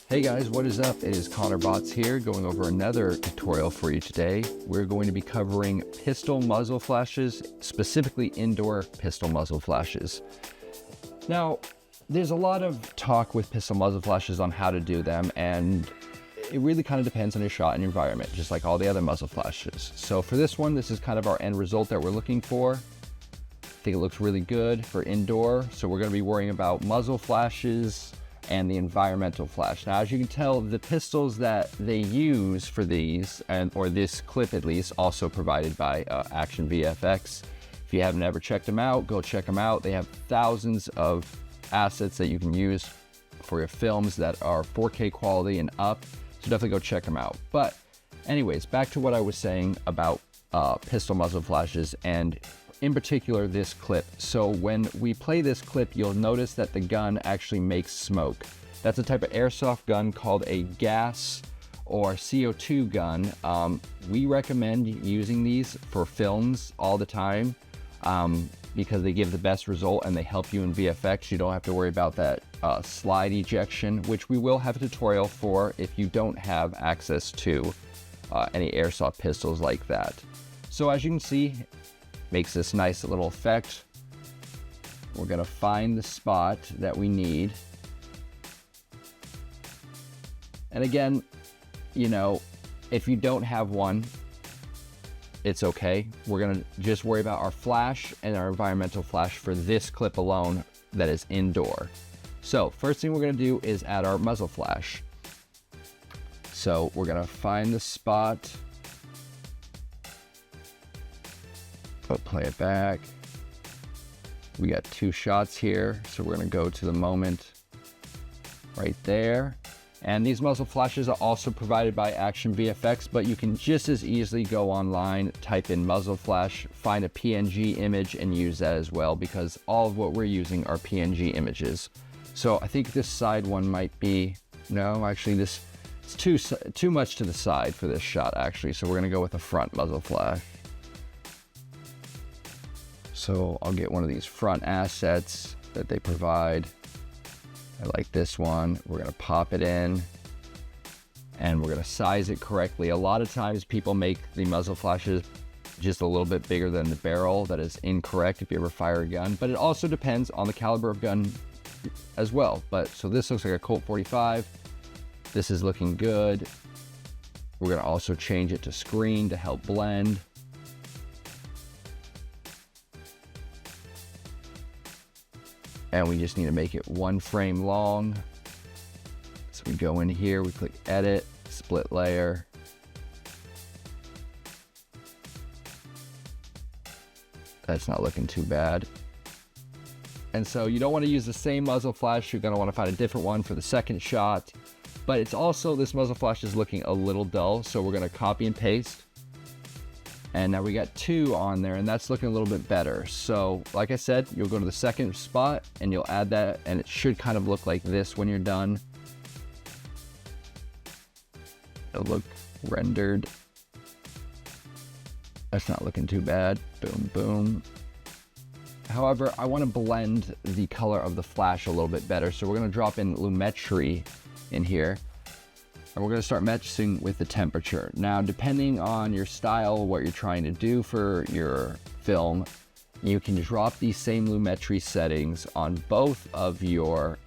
Hey guys, what is up? It is Connor Bots here, going over another tutorial for you today. We're going to be covering pistol muzzle flashes, specifically indoor pistol muzzle flashes. Now, there's a lot of talk with pistol muzzle flashes on how to do them, and it really kind of depends on your shot and your environment, just like all the other muzzle flashes. So for this one, this is kind of our end result that we're looking for. I think it looks really good for indoor, so we're going to be worrying about muzzle flashes and the environmental flash. Now, as you can tell, the pistols that they use for these, or this clip at least, also provided by ActionVFX. If you haven't ever checked them out, go check them out. They have thousands of assets that you can use for your films that are 4K quality and up, so definitely go check them out. But anyways, back to what I was saying about pistol muzzle flashes, and in particular this clip. So when we play this clip, you'll notice that the gun actually makes smoke. That's a type of airsoft gun called a gas or CO2 gun. We recommend using these for films all the time because they give the best result and they help you in VFX. You don't have to worry about that slide ejection, which we will have a tutorial for if you don't have access to any airsoft pistols like that. So as you can see, makes this nice little effect. We're gonna find the spot that we need. And again, you know, if you don't have one, it's okay. We're gonna just worry about our flash and our environmental flash for this clip alone that is indoor. So first thing we're gonna do is add our muzzle flash. So we're gonna find the spot. Play it back. We got two shots here, so we're gonna go to the moment right there. And these muzzle flashes are also provided by ActionVFX, but you can just as easily go online, type in muzzle flash, find a PNG image and use that as well, because all of what we're using are PNG images. So I think this side one might be, no, actually this is too much to the side for this shot actually. So we're gonna go with the front muzzle flash. So I'll get one of these front assets that they provide. I like this one. We're gonna pop it in and we're gonna size it correctly. A lot of times people make the muzzle flashes just a little bit bigger than the barrel. That is incorrect if you ever fire a gun, but it also depends on the caliber of gun as well. But so this looks like a Colt 45. This is looking good. We're gonna also change it to screen to help blend. And we just need to make it one frame long. So we go in here, we click edit, split layer. That's not looking too bad. And so you don't want to use the same muzzle flash. You're going to want to find a different one for the second shot. But it's also, this muzzle flash is looking a little dull, so we're going to copy and paste. And now we got two on there, and that's looking a little bit better. So like I said, you'll go to the second spot and you'll add that, and it should kind of look like this when you're done. It'll look rendered. That's not looking too bad. Boom, boom. However, I want to blend the color of the flash a little bit better. So we're going to drop in lumetri in here. And we're going to start matching with the temperature. Now, depending on your style, what you're trying to do for your film, you can drop these same lumetri settings on both of your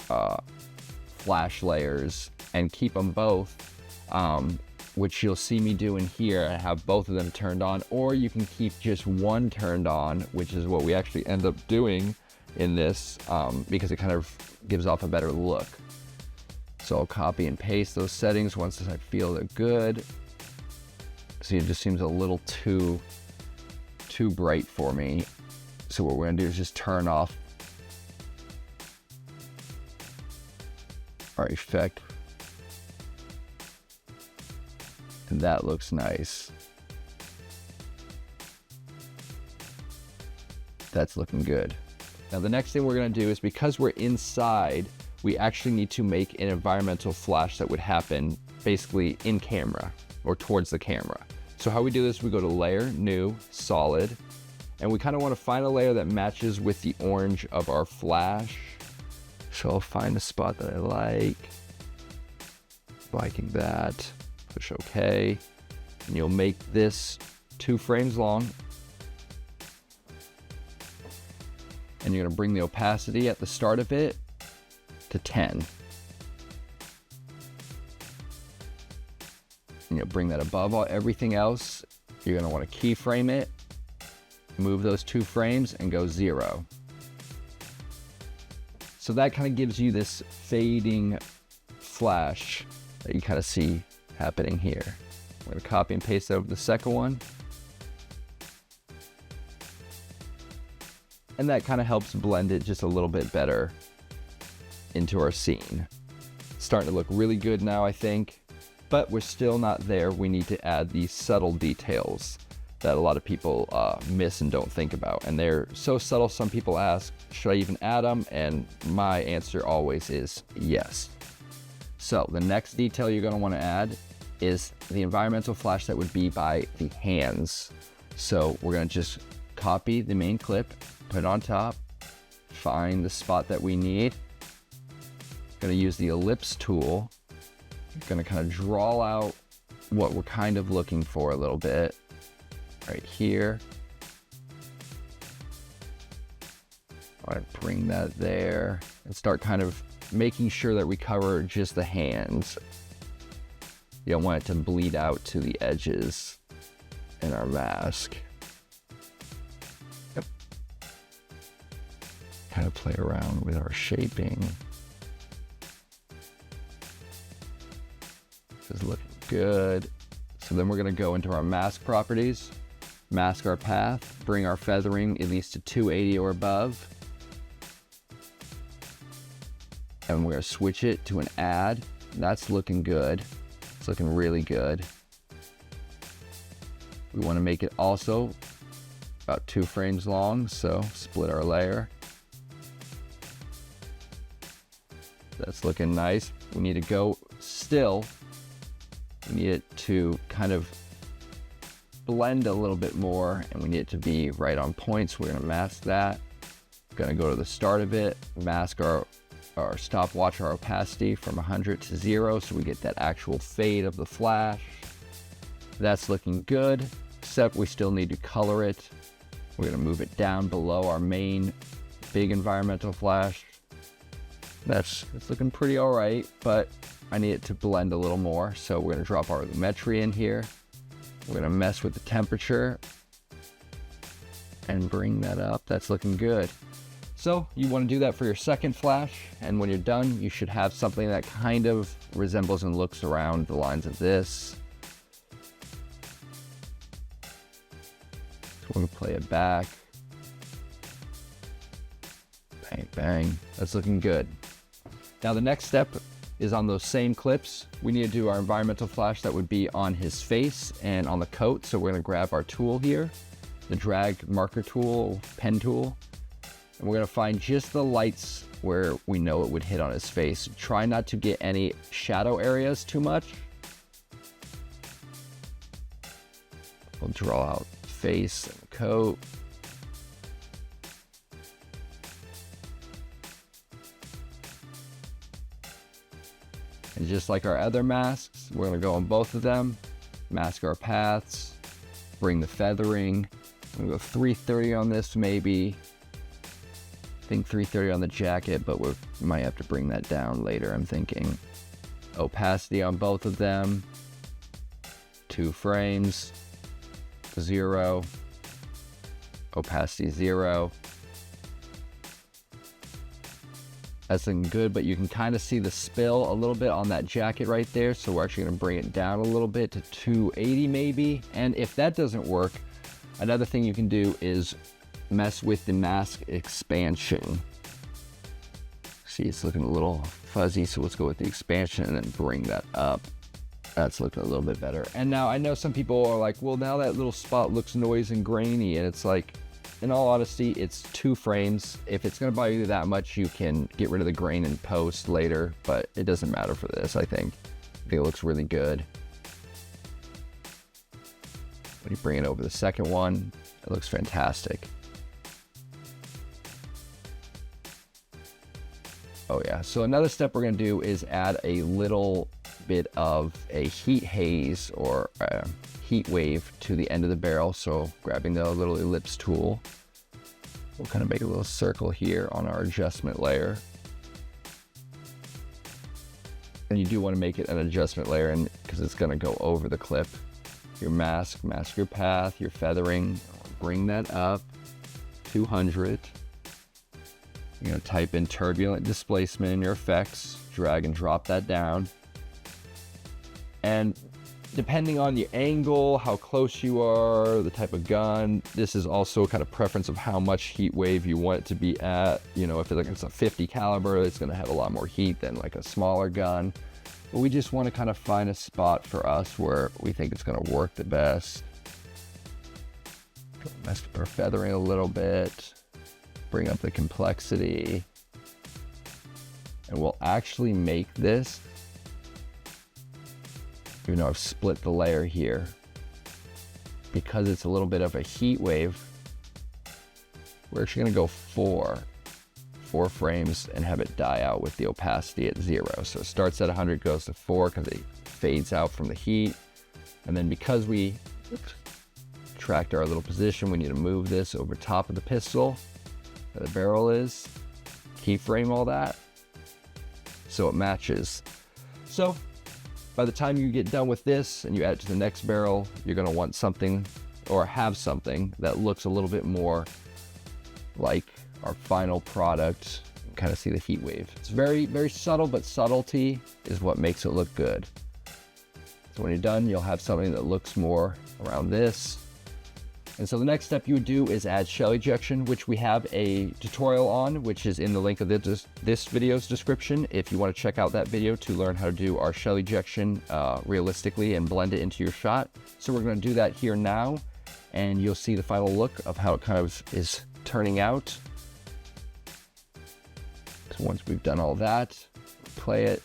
flash layers and keep them both, which you'll see me do in here, and have both of them turned on, or you can keep just one turned on, which is what we actually end up doing in this, because it kind of gives off a better look. So I'll copy and paste those settings once I feel they're good. See, it just seems a little too bright for me. So what we're gonna do is just turn off our effect. And that looks nice. That's looking good. Now the next thing we're gonna do is, because we're inside, we actually need to make an environmental flash that would happen basically in camera or towards the camera. So how we do this, we go to layer, new, solid, and we kind of want to find a layer that matches with the orange of our flash. So I'll find a spot that I like. Liking that. Push OK. And you'll make this 2 frames long. And you're going to bring the opacity at the start of it to 10. And you'll bring that above everything else. You're going to want to keyframe it, move those 2 frames, and go 0. So that kind of gives you this fading flash that you kind of see happening here. I'm going to copy and paste over the second one. And that kind of helps blend it just a little bit better into our scene. It's starting to look really good now, I think, but we're still not there. We need to add these subtle details that a lot of people miss and don't think about. And they're so subtle, some people ask, should I even add them? And my answer always is yes. So the next detail you're gonna wanna add is the environmental flash that would be by the hands. So we're gonna just copy the main clip, put it on top, find the spot that we need. Gonna use the ellipse tool. Gonna kind of draw out what we're kind of looking for a little bit right here. All right, bring that there and start kind of making sure that we cover just the hands. You don't want it to bleed out to the edges in our mask. Yep. Kind of play around with our shaping. This is looking good. So then we're gonna go into our mask properties, mask our path, bring our feathering at least to 280 or above. And we're gonna switch it to an add. That's looking good. It's looking really good. We wanna make it also about 2 frames long, so split our layer. That's looking nice. We need to go still. We need it to kind of blend a little bit more, and we need it to be right on point, so we're gonna mask that. We're gonna go to the start of it, mask our stopwatch, our opacity from 100 to 0, so we get that actual fade of the flash. That's looking good, except we still need to color it. We're gonna move it down below our main big environmental flash. It's looking pretty all right, but I need it to blend a little more. So we're gonna drop our lumetri in here. We're gonna mess with the temperature and bring that up. That's looking good. So you wanna do that for your second flash. And when you're done, you should have something that kind of resembles and looks around the lines of this. So we're gonna play it back. Bang, bang, that's looking good. Now the next step is on those same clips. We need to do our environmental flash that would be on his face and on the coat. So we're gonna grab our tool here, the drag marker tool, pen tool, and we're gonna find just the lights where we know it would hit on his face. Try not to get any shadow areas too much. We'll draw out face and the coat. And just like our other masks, we're gonna go on both of them, mask our paths, bring the feathering. I'm gonna go 330 on this maybe. I think 330 on the jacket, but we might have to bring that down later, I'm thinking. Opacity on both of them, 2 frames, 0, opacity 0. That's looking good, but you can kind of see the spill a little bit on that jacket right there. So we're actually gonna bring it down a little bit to 280 maybe. And if that doesn't work, another thing you can do is mess with the mask expansion. See, it's looking a little fuzzy, so let's go with the expansion and then bring that up. That's looking a little bit better. And now I know some people are like, well, now that little spot looks noisy and grainy, and it's like, in all honesty, it's 2 frames. If it's gonna bother you that much, you can get rid of the grain in post later, but it doesn't matter for this, I think. I think it looks really good. When you bring it over the second one, it looks fantastic. Oh yeah, so another step we're gonna do is add a little bit of a heat haze or a heat wave to the end of the barrel. So grabbing the little ellipse tool, we'll kind of make a little circle here on our adjustment layer. And you do want to make it an adjustment layer, and because it's gonna go over the clip. Your mask your path, your feathering, bring that up, 200. You're gonna type in turbulent displacement in your effects, drag and drop that down. And depending on the angle, how close you are, the type of gun, this is also kind of preference of how much heat wave you want it to be at. You know, if it's a 50 caliber, it's gonna have a lot more heat than like a smaller gun. But we just want to kind of find a spot for us where we think it's gonna work the best. Mess with our feathering a little bit. Bring up the complexity, and we'll actually make this, even though I've split the layer here, because it's a little bit of a heat wave, we're actually gonna go four frames and have it die out with the opacity at 0. So it starts at 100, goes to 4 because it fades out from the heat. And then because we tracked our little position, we need to move this over top of the pistol where the barrel is, keyframe all that so it matches. So by the time you get done with this and you add it to the next barrel, you're gonna want something or have something that looks a little bit more like our final product. You can kind of see the heat wave. It's very, very subtle, but subtlety is what makes it look good. So when you're done, you'll have something that looks more around this. And so the next step you would do is add shell ejection, which we have a tutorial on, which is in the link of this video's description. If you want to check out that video to learn how to do our shell ejection realistically and blend it into your shot. So we're going to do that here now, and you'll see the final look of how it kind of is turning out. So once we've done all that, play it.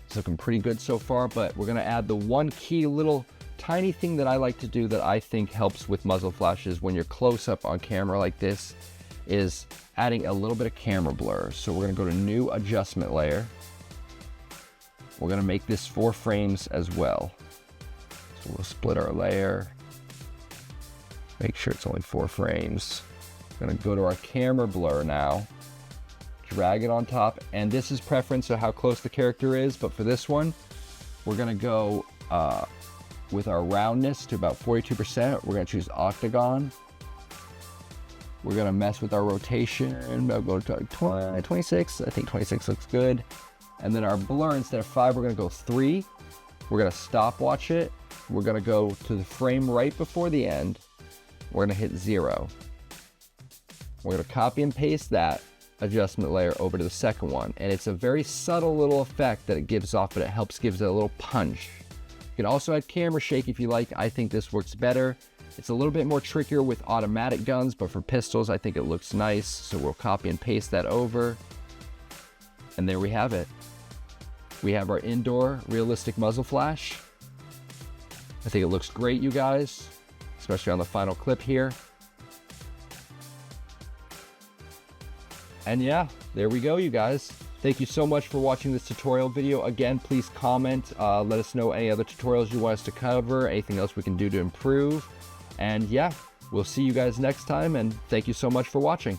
It's looking pretty good so far, but we're going to add the one key little tiny thing that I like to do that I think helps with muzzle flashes when you're close up on camera like this is adding a little bit of camera blur. So we're gonna go to new adjustment layer. We're gonna make this 4 frames as well. So we'll split our layer, make sure it's only 4 frames. We're gonna go to our camera blur now, drag it on top, and this is preference of how close the character is, but for this one, we're gonna go with our roundness to about 42%. We're gonna choose octagon. We're gonna mess with our rotation. I'll go to 26. I think 26 looks good. And then our blur, instead of 5, we're gonna go 3. We're gonna stopwatch it. We're gonna go to the frame right before the end. We're gonna hit 0. We're gonna copy and paste that adjustment layer over to the second one. And it's a very subtle little effect that it gives off, but it helps gives it a little punch. You can also add camera shake if you like. I think this works better. It's a little bit more trickier with automatic guns, but for pistols, I think it looks nice. So we'll copy and paste that over. And there we have it. We have our indoor realistic muzzle flash. I think it looks great, you guys, especially on the final clip here. And yeah, there we go, you guys. Thank you so much for watching this tutorial video. Again, please comment, let us know any other tutorials you want us to cover, anything else we can do to improve. And yeah, we'll see you guys next time, and thank you so much for watching.